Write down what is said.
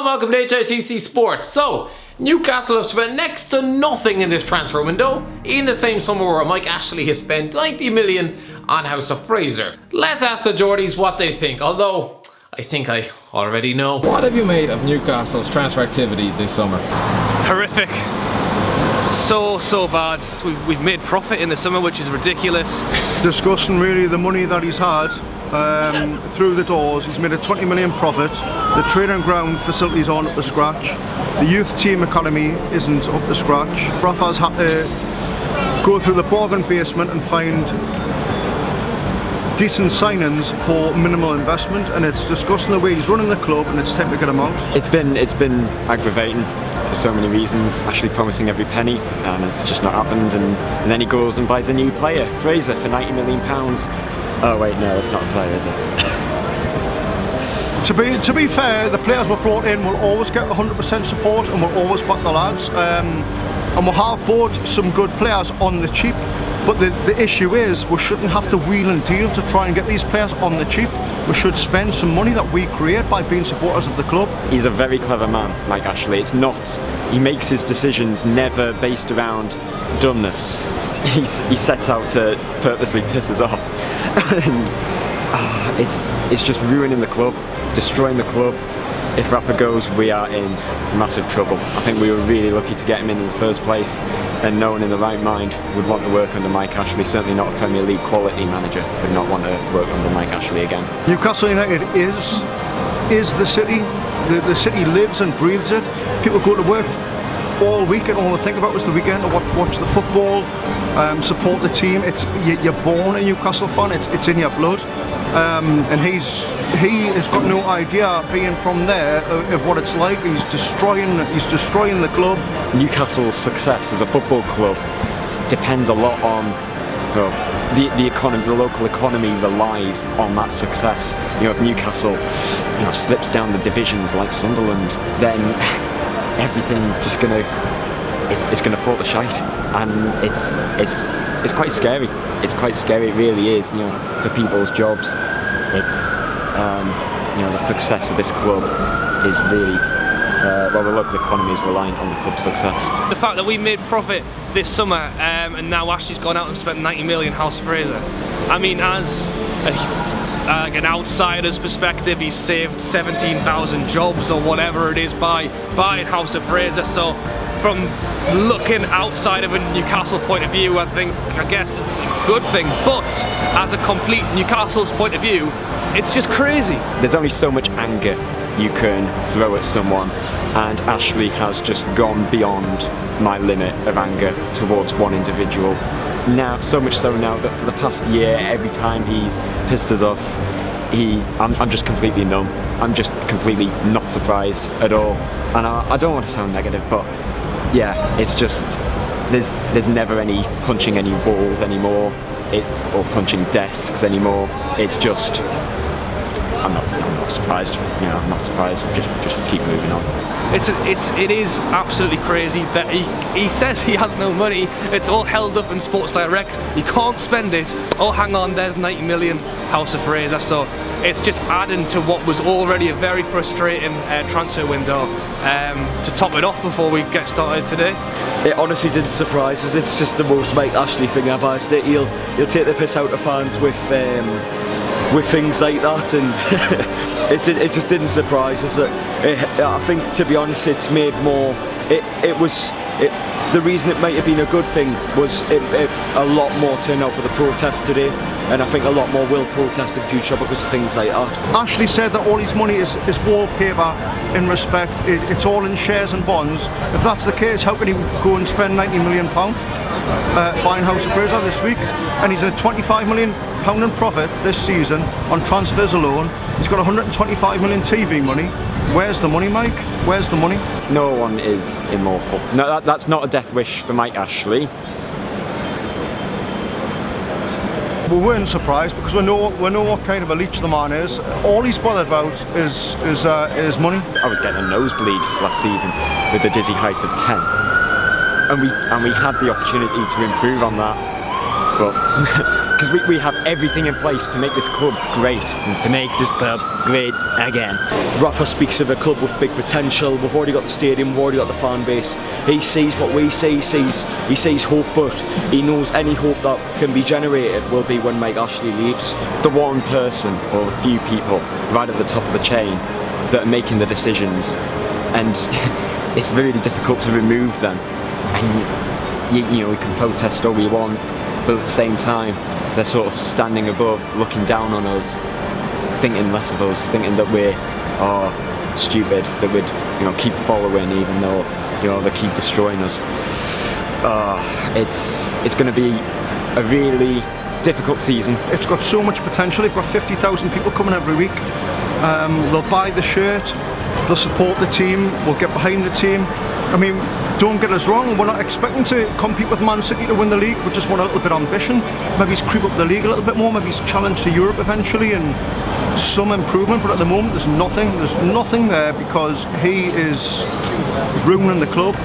welcome to HITC Sports. So, Newcastle have spent next to nothing in this transfer window, in the same summer where Mike Ashley has spent 90 million on House of Fraser. Let's ask the Geordies what they think, although I think I already know. What have you made of Newcastle's transfer activity this summer? Horrific. So bad. We've made profit in the summer, which is ridiculous. Discussing really the money that he's had through the doors. He's made a 20 million profit. The training ground facilities aren't up to scratch. The youth team academy isn't up to scratch. Rafa's had to go through the bargain basement and find decent signings for minimal investment, and it's discussing the way he's running the club, and it's time to get him out. It's been aggravating for so many reasons. Actually promising every penny, and it's just not happened. And then he goes and buys a new player, Fraser, for £90 million. Oh wait, no, it's not a player, is it? To be fair, the players we're brought in will always get 100% support, and we'll always back the lads. And we have bought some good players on the cheap. But the issue is, we shouldn't have to wheel and deal to try and get these players on the cheap. We should spend some money that we create by being supporters of the club. He's a very clever man, Mike Ashley. It's not, he makes his decisions never based around dumbness. He sets out to purposely piss us off. And, it's just ruining the club, destroying the club. If Rafa goes, we are in massive trouble. I think we were really lucky to get him in the first place, and no one in the right mind would want to work under Mike Ashley. Certainly not a Premier League quality manager would not want to work under Mike Ashley again. Newcastle United is the city. The city lives and breathes it. People go to work all week, and all they think about is the weekend, to watch the football, support the team. You're born a Newcastle fan. It's in your blood. And he has got no idea, being from there, of what it's like. He's destroying the club. Newcastle's success as a football club depends a lot on the economy. The local economy relies on that success. If Newcastle slips down the divisions like Sunderland, then everything's just it's gonna fall to shite, and it's quite scary. It's quite scary, it really is, for people's jobs. It's, the success of this club is really, the local economy is reliant on the club's success. The fact that we made profit this summer, and now Ashley's gone out and spent 90 million House of Fraser. I mean, as an outsider's perspective, he's saved 17,000 jobs or whatever it is by buying House of Fraser. So, from looking outside of a Newcastle point of view, I guess it's a good thing, but as a complete Newcastle's point of view, it's just crazy. There's only so much anger you can throw at someone, and Ashley has just gone beyond my limit of anger towards one individual. Now, so much so now that for the past year, every time he's pissed us off, I'm just completely numb. I'm just completely not surprised at all. And I don't want to sound negative, but yeah, it's just, there's never any punching any walls anymore, or punching desks anymore. It's just, I'm not surprised. I'm not surprised. Just keep moving on. It is absolutely crazy that he says he has no money. It's all held up in Sports Direct. You can't spend it. Oh, hang on, there's 90 million House of Fraser. So it's just adding to what was already a very frustrating transfer window. To top it off before we get started today. It honestly didn't surprise us. It's just the most Mike Ashley thing ever, isn't it? He'll take the piss out of fans with things like that, and it just didn't surprise us. I think, to be honest, it's made more. The reason it might have been a good thing was a lot more turnout for the protest today, and I think a lot more will protest in future because of things like that. Ashley said that all his money is wallpaper. In respect, it's all in shares and bonds. If that's the case, how can he go and spend £90 million buying House of Fraser this week? And he's in a £25 million in profit this season on transfers alone. He's got 125 million TV money. Where's the money, Mike? Where's the money? No one is immortal. No, that's not a death wish for Mike Ashley. We weren't surprised because we know what kind of a leech the man is. All he's bothered about is money. I was getting a nosebleed last season with the dizzy height of 10th, and we had the opportunity to improve on that, but because we have everything in place to make this club great, and to make this club great again. Rafa speaks of a club with big potential. We've already got the stadium, we've already got the fan base. He sees what we see, he sees hope, but he knows any hope that can be generated will be when Mike Ashley leaves. The one person or the few people right at the top of the chain that are making the decisions, and it's really difficult to remove them. And you know, we can protest all we want, but at the same time they're sort of standing above, looking down on us, thinking less of us, thinking that we're stupid, that we'd, you know, keep following even though, you know, they keep destroying us. It's going to be a really difficult season. It's got so much potential. They've got 50,000 people coming every week. They'll buy the shirt, they'll support the team, we'll get behind the team. I mean, don't get us wrong, we're not expecting to compete with Man City to win the league. We just want a little bit of ambition. Maybe creep up the league a little bit more, maybe challenge to Europe eventually, and some improvement. But at the moment there's nothing there, because he is ruining the club.